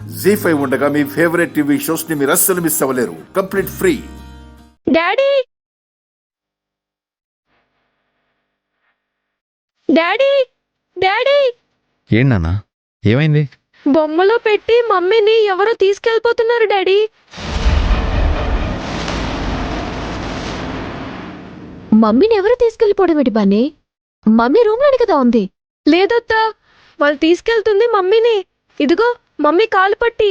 జీ5 ఉండగా మీ favourite TV shows ని మీరు అస్సలు మిస్ అవ్వలేరు. Complete free. Daddy daddy daddy ఏంటన్నా ఏమైంది? బొమ్మలో పెట్టి మమ్మీని ఎవరో తీసుకెళ్ళిపోతున్నారు డాడీ. మమ్మీని ఎవరు తీసుకెళ్ళిపోవడం ఏంటి బన్నీ? మమ్మీ రూమ్ లోని కదా ఉంది. లేదత్తా, వాళ్ళు తీసుకెళ్తుంది మమ్మీని. ఇదిగో మమ్మీ కాలు పట్టి.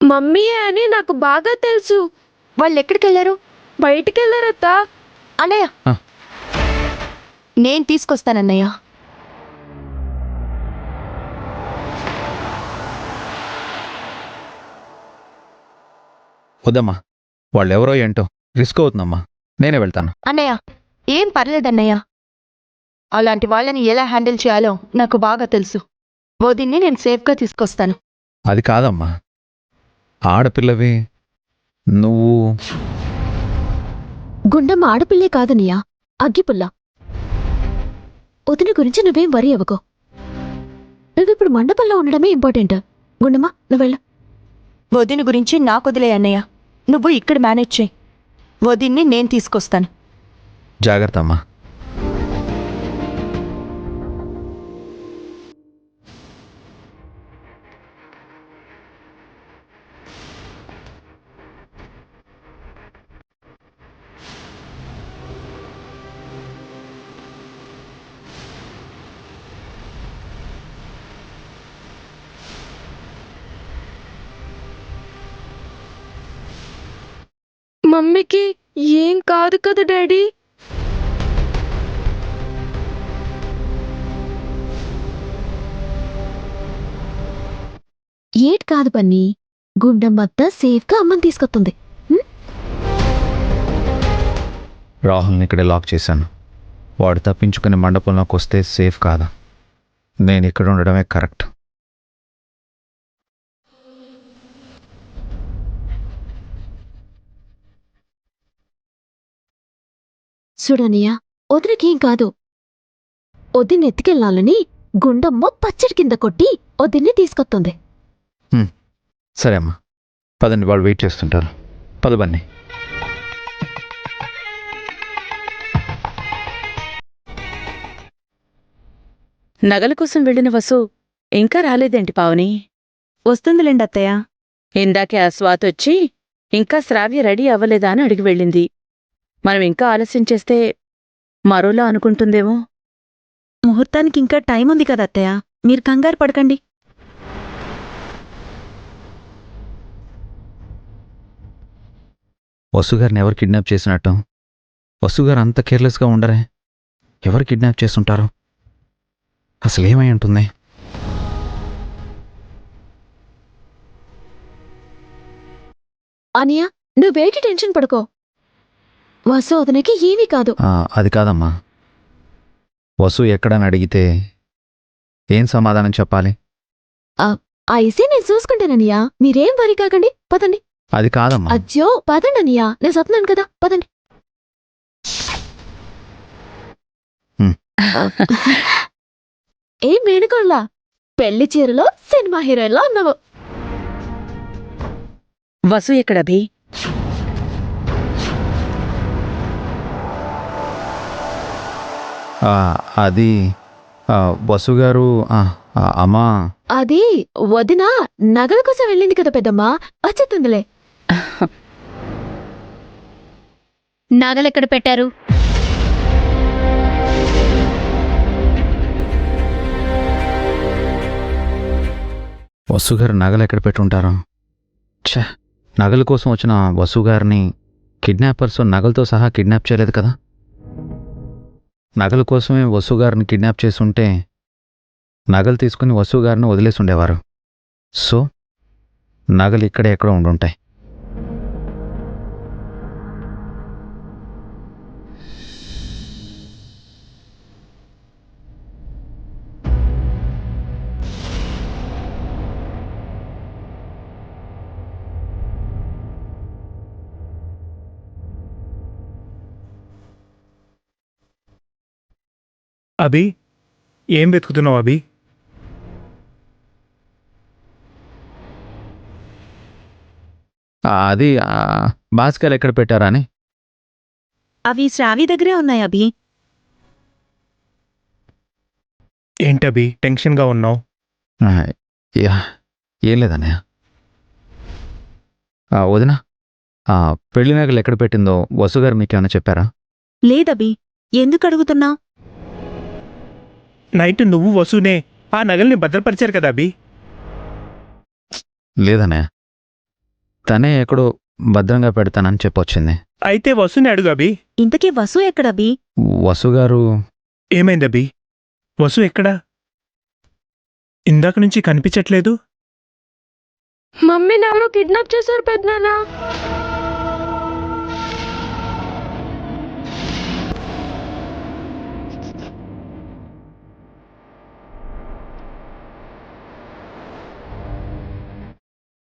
మమ్మీ అని నాకు బాగా తెలుసు. వాళ్ళు ఎక్కడికి వెళ్ళారు? బయటికి వెళ్ళారత్తా. అన్నయ్య, ఆ. నేను తీసుకొస్తానన్నయ్య. వద్దమ్మా, వాళ్ళెవరో ఏంటో రిస్క్ అవుతుందమ్మా, నేనే వెళ్తాను. అన్నయ్య, ఏం పర్లేదన్నయ్య. అలాంటి వాళ్ళని ఎలా హ్యాండిల్ చేయాలో నాకు బాగా తెలుసు. వదిన్ని నేను సేఫ్గా తీసుకొస్తాను. అది కాదమ్మా, ఆడపిల్లవి నువ్వు. గుండమ్మ ఆడపిల్లే కాదన్నయ్య, అగ్గిపుల్ల. వదిన గురించి నువ్వేం వరి అవ్వకో. నువ్విప్పుడు మండపంలో ఉండడమే ఇంపార్టెంట్. గుండమ్మ, నువ్వెళ్ళు. వదిన గురించి నాకు వదిలే అన్నయ్య. నువ్వు ఇక్కడ మేనేజ్ చేయి. వదిన్ని నేను తీసుకొస్తాను. జాగ్రత్త అమ్మా. మమ్మీకి ఏం కాదు కదా డాడీ. ఏట్ కాదు బన్నీ, గుండమ్మత్త సేఫ్గా అమ్మని తీసుకొస్తుంది. రాహుల్ని ఇక్కడే లాక్ చేశాను. వాడు తప్పించుకుని మండపంలోకి వస్తే సేఫ్ కాదా? నేను ఇక్కడ ఉండడమే కరెక్ట్. చూడనియ, వదినకేం కాదు. వదిన్ని ఎత్తుకెళ్ళాలని గుండమ్మ పచ్చడి కింద కొట్టి వదిన్ని తీసుకొస్తుంది. సరే అమ్మా, పదండి, వాళ్ళు వెయిట్ చేస్తుంటారు. పద బన్నీ. నగల కోసం వెళ్ళిన వసు ఇంకా రాలేదేంటి పావని? వస్తుందిలేండి అత్తయ్య. ఇందాకే ఆ స్వాతొచ్చి ఇంకా శ్రావ్య రెడీ అవ్వలేదా అని అడిగి వెళ్ళింది. మనం ఇంకా ఆలస్యం చేస్తే మరోలా అనుకుంటుందేమో. ముహూర్తానికి ఇంకా టైం ఉంది కదా అత్తయ్య, మీరు కంగారు పడకండి. వసుగారిని ఎవరు కిడ్నాప్ చేసినట్టు? వసుగారు అంత కేర్లెస్గా ఉండరే. ఎవరు కిడ్నాప్ చేస్తుంటారు? అసలు ఏమై ఉంటుంది? అనియా, నువ్వేటి టెన్షన్ పడుకో. వసు వదినకి ఏమీ కాదు. అది కాదమ్మా, వసు ఎక్కడని అడిగితే ఏం సమాధానం చెప్పాలి? ఆ ఇసే నేను చూసుకుంటాననియా, మీరేం వరి కాకండి. పదండి. అది కాదమ్మా. అజ్జో పదండి అనియా, నేను చెప్తున్నాను కదా, పదండి. ఏం మేనుకోళ్ళ, పెళ్లి చీరలో సినిమా హీరోయిన్లా ఉన్నావు. వసు ఎక్కడభి? అది వసుగారు అమ్మా. అది వదిన నగల కోసం వెళ్ళింది కదా పెద్దమ్మా, వచ్చేస్తుందిలే. నగలెక్కడ పెట్టారు? వసుగారు నగలు ఎక్కడ పెట్టుంటారు? ఛే, నగల కోసం వచ్చిన వసుగారిని కిడ్నాపర్స్ నగలతో సహా కిడ్నాప్ చేయలేదు కదా. నగల కోసమే వసుగారిని కిడ్నాప్ చేసుంటే నగలు తీసుకుని వసుగారిని వదిలేసి ఉండేవారు. సో నగలు ఇక్కడే ఎక్కడో ఉండుంటాయి. అభి, ఏం వెతుకుతున్నావు అభి? అది భాస్కర్ ఎక్కడ పెట్టారా అని. అవి శ్రావ్య దగ్గరే ఉన్నాయి అభి. ఏంటభి టెన్షన్గా ఉన్నావు? ఆ, ఏం లేదన్నయ్య. వదినా, పెళ్లి నగలు ఎక్కడ పెట్టిందో వసుగారు మీకేమైనా చెప్పారా? లేదభి, ఎందుకు అడుగుతున్నా? నైట్ నువ్వు వసూనే ఆ నగల్ని భద్రపరిచారు కదా అభి. లేదన్నయ్య, తనే ఎక్కడో భద్రంగా పెడతానని చెప్పొచ్చింది. అయితే వసూని అడుగు అభి. ఇంతకీ వసు ఎక్కడభి? వసుగారు ఏమైంది అభి? వసు ఎక్కడా? ఇందాక నుంచి కనిపించట్లేదు. మమ్మీని ఎవరో కిడ్నాప్ చేశారు పెద్దనాన్న.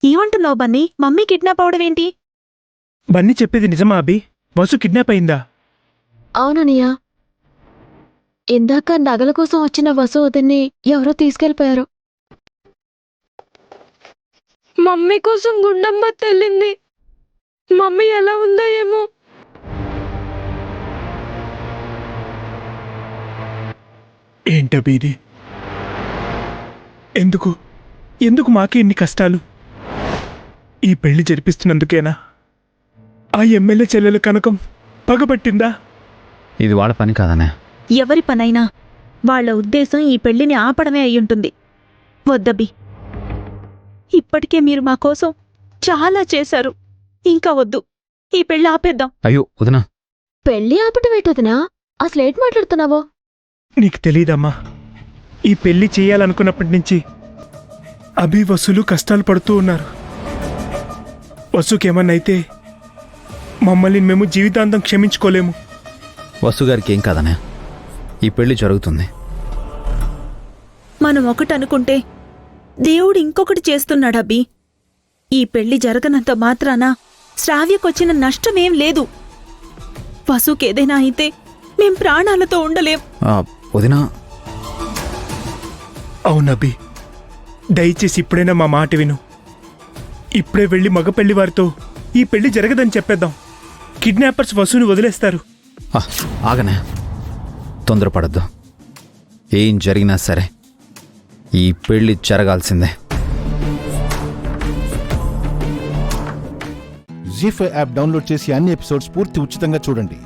ఏమంటున్నావు బన్నీ? మమ్మీ కిడ్నాప్ అవడం ఏంటి? బన్నీ చెప్పేది నిజమా అభి? వసు కిడ్నాప్ అయిందా? అవుననియా, ఇందాక నగల కోసం వచ్చిన వసువతిని ఎవరో తీసుకెళ్లిపోయారు. మమ్మీ కోసం గుండమ్మ తెల్లింది. మమ్మీ ఎలా ఉందో ఏమో. ఏంటభి ఇది? ఎందుకు ఎందుకు మాకే ఇన్ని కష్టాలు? ఈ పెళ్లి జరిపిస్తున్నందుకేనా? ఆ ఎమ్మెల్యే చెల్లెల కనకం పగబట్టిందా? ఇది వాళ్ళ పని కాదన్నయ్య. ఎవరి పనైనా వాళ్ళ ఉద్దేశం ఈ పెళ్లిని ఆపడమే అయ్యుంటుంది. వద్దబి, ఇప్పటికే మీరు మా కోసం చాలా చేశారు. ఇంకా వద్దు, ఈ పెళ్లి ఆపేద్దాం. అయ్యో వదినా, పెళ్లి ఆపటం ఏంటొదినా? అసలేట్ మాట్లాడుతున్నావో? నీకు తెలీదమ్మా, ఈ పెళ్లి చేయాలనుకున్నప్పటి నుంచి అభి వసులు కష్టాలు పడుతూ ఉన్నారు. వసుకేమన్నైతే మమ్మల్ని మేము జీవితాంతం క్షమించుకోలేము. వసుగారికి ఏం కాదన్నయ్య, ఈ పెళ్లి జరుగుతుంది. మనం ఒకటి అనుకుంటే దేవుడు ఇంకొకటి చేస్తున్నాడబ్బి. ఈ పెళ్లి జరగనంత మాత్రాన శ్రావ్యకొచ్చిన నష్టమేం లేదు. వసుకేదైనా అయితే మేం ప్రాణాలతో ఉండలేం. వదినా, అవునభి, దయచేసి ఇప్పుడైనా మా మాట విను. ఇప్పుడే వెళ్ళి మగ పెళ్లి వారితో ఈ పెళ్లి జరగదని చెప్పేద్దాం. కిడ్నాపర్స్ వసుని వదిలేస్తారు. ఆగనే, తొందరపడద్దు. ఏం జరిగినా సరే ఈ పెళ్లి జరగాల్సిందే. జీ5 యాప్ డౌన్లోడ్ చేసి అన్ని ఎపిసోడ్స్ పూర్తి ఉచితంగా చూడండి.